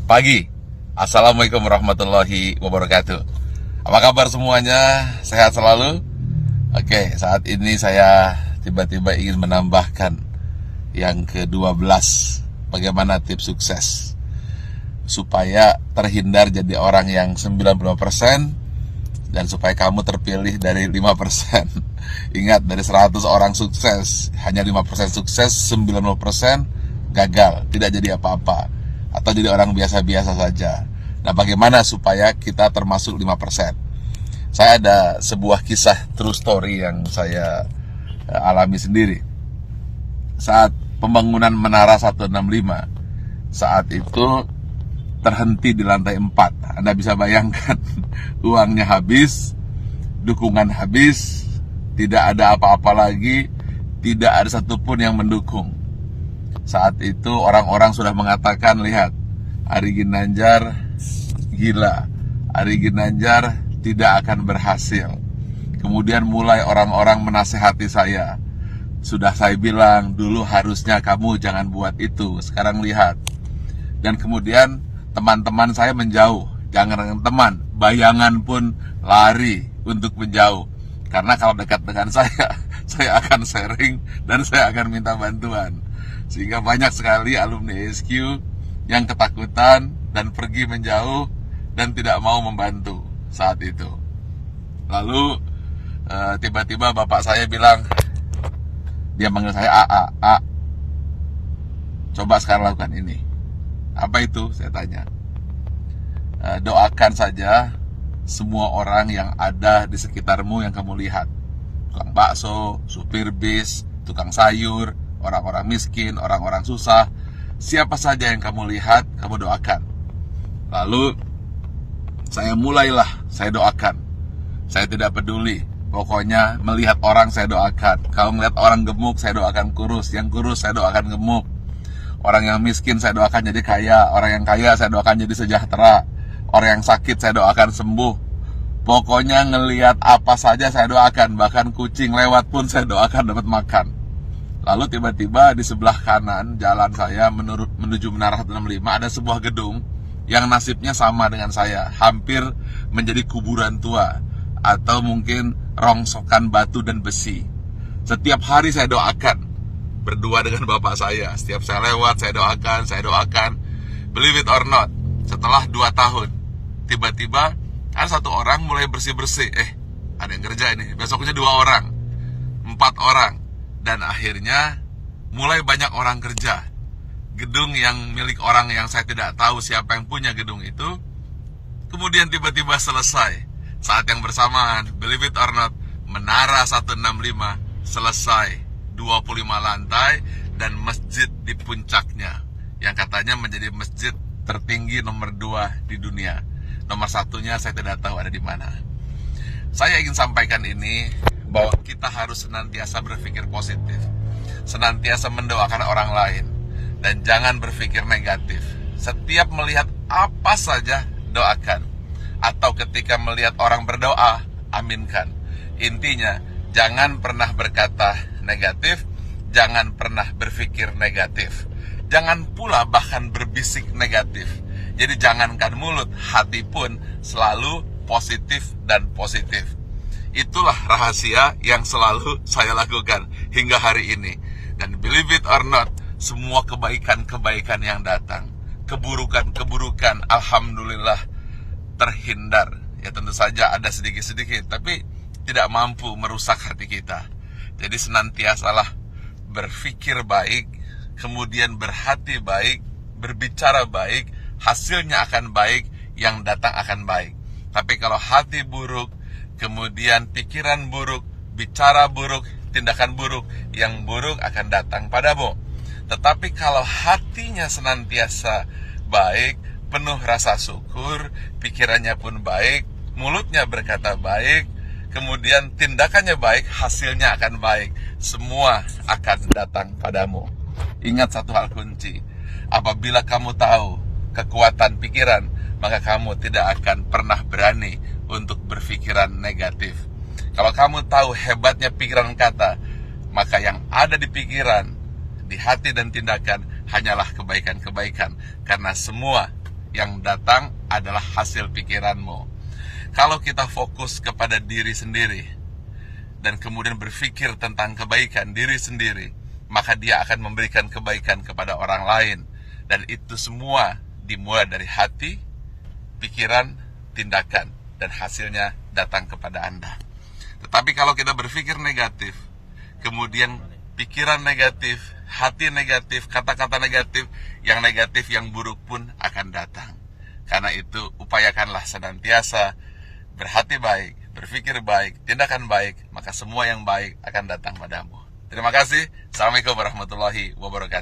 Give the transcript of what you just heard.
pagi. Assalamualaikum warahmatullahi wabarakatuh. Apa kabar semuanya? Sehat selalu? Oke, saat ini saya tiba-tiba ingin menambahkan yang ke-12. Bagaimana tips sukses supaya terhindar jadi orang yang 95% dan supaya kamu terpilih dari 5%. Ingat, dari 100 orang sukses, hanya 5% sukses, 90% gagal, tidak jadi apa-apa, atau jadi orang biasa-biasa saja. Nah, bagaimana supaya kita termasuk 5%? Saya ada sebuah kisah true story yang saya alami sendiri. Saat pembangunan Menara 165, saat itu terhenti di lantai 4. Anda bisa bayangkan, uangnya habis, dukungan habis, tidak ada apa-apa lagi, tidak ada satupun yang mendukung. Saat itu orang-orang sudah mengatakan, lihat, Ari Ginanjar gila, Ari Ginanjar tidak akan berhasil. Kemudian mulai orang-orang menasehati saya. Sudah saya bilang, dulu harusnya kamu jangan buat itu, sekarang lihat. Dan kemudian teman-teman saya menjauh. Jangan dengan teman, bayangan pun lari untuk menjauh. Karena kalau dekat dengan saya akan sharing dan saya akan minta bantuan. Sehingga banyak sekali alumni SQ yang ketakutan dan pergi menjauh dan tidak mau membantu saat itu. Lalu tiba-tiba bapak saya bilang, dia manggil saya A, coba sekarang lakukan ini. Apa itu? Saya tanya. Doakan saja semua orang yang ada di sekitarmu yang kamu lihat. Tukang bakso, supir bis, tukang sayur, orang-orang miskin, orang-orang susah. Siapa saja yang kamu lihat, kamu doakan. Lalu saya mulailah, saya doakan. Saya tidak peduli. Pokoknya melihat orang saya doakan. Kalau melihat orang gemuk, saya doakan kurus. Yang kurus saya doakan gemuk. Orang yang miskin saya doakan jadi kaya. Orang yang kaya saya doakan jadi sejahtera. Orang yang sakit saya doakan sembuh. Pokoknya ngelihat apa saja saya doakan. Bahkan kucing lewat pun saya doakan dapat makan. Lalu tiba-tiba di sebelah kanan jalan saya menuju Menara 165 ada sebuah gedung yang nasibnya sama dengan saya. Hampir menjadi kuburan tua. Atau mungkin rongsokan batu dan besi. Setiap hari saya doakan. Berdua dengan bapak saya. Setiap saya lewat, saya doakan. Believe it or not, setelah 2 tahun, tiba-tiba ada satu orang mulai bersih-bersih. Ada yang kerja ini. Besoknya 2 orang, 4 orang. Dan akhirnya mulai banyak orang kerja. Gedung yang milik orang yang saya tidak tahu siapa yang punya gedung itu, kemudian tiba-tiba selesai. Saat yang bersamaan, believe it or not, Menara 165 selesai. 25 lantai dan masjid di puncaknya yang katanya menjadi masjid tertinggi nomor 2 di dunia. Nomor 1-nya saya tidak tahu ada di mana. Saya ingin sampaikan ini bahwa kita harus senantiasa berpikir positif, senantiasa mendoakan orang lain, dan jangan berpikir negatif. Setiap melihat apa saja doakan, atau ketika melihat orang berdoa, aminkan. Intinya, jangan pernah berkata negatif, jangan pernah berpikir negatif. Jangan pula bahkan berbisik negatif. Jadi jangankan mulut, hati pun selalu positif dan positif. Itulah rahasia yang selalu saya lakukan hingga hari ini. Dan believe it or not, semua kebaikan-kebaikan yang datang, keburukan-keburukan, alhamdulillah terhindar. Ya tentu saja ada sedikit-sedikit, tapi tidak mampu merusak hati kita. Jadi senantiasalah berpikir baik, kemudian berhati baik, berbicara baik, hasilnya akan baik, yang datang akan baik. Tapi kalau hati buruk, kemudian pikiran buruk, bicara buruk, tindakan buruk, yang buruk akan datang padamu. Tetapi kalau hatinya senantiasa baik, penuh rasa syukur, pikirannya pun baik, mulutnya berkata baik, kemudian tindakannya baik, hasilnya akan baik. Semua akan datang padamu. Ingat satu hal kunci. Apabila kamu tahu kekuatan pikiran, maka kamu tidak akan pernah berani untuk berpikiran negatif. Kalau kamu tahu hebatnya pikiran kata, maka yang ada di pikiran, di hati dan tindakan hanyalah kebaikan-kebaikan. Karena semua yang datang adalah hasil pikiranmu. Kalau kita fokus kepada diri sendiri dan kemudian berpikir tentang kebaikan diri sendiri, maka dia akan memberikan kebaikan kepada orang lain. Dan itu semua dimulai dari hati, pikiran, tindakan, dan hasilnya datang kepada Anda. Tetapi kalau kita berpikir negatif, kemudian pikiran negatif, hati negatif, kata-kata negatif, yang buruk pun akan datang. Karena itu upayakanlah senantiasa berhati baik, berpikir baik, tindakan baik, maka semua yang baik akan datang padamu. Terima kasih. Assalamualaikum warahmatullahi wabarakatuh.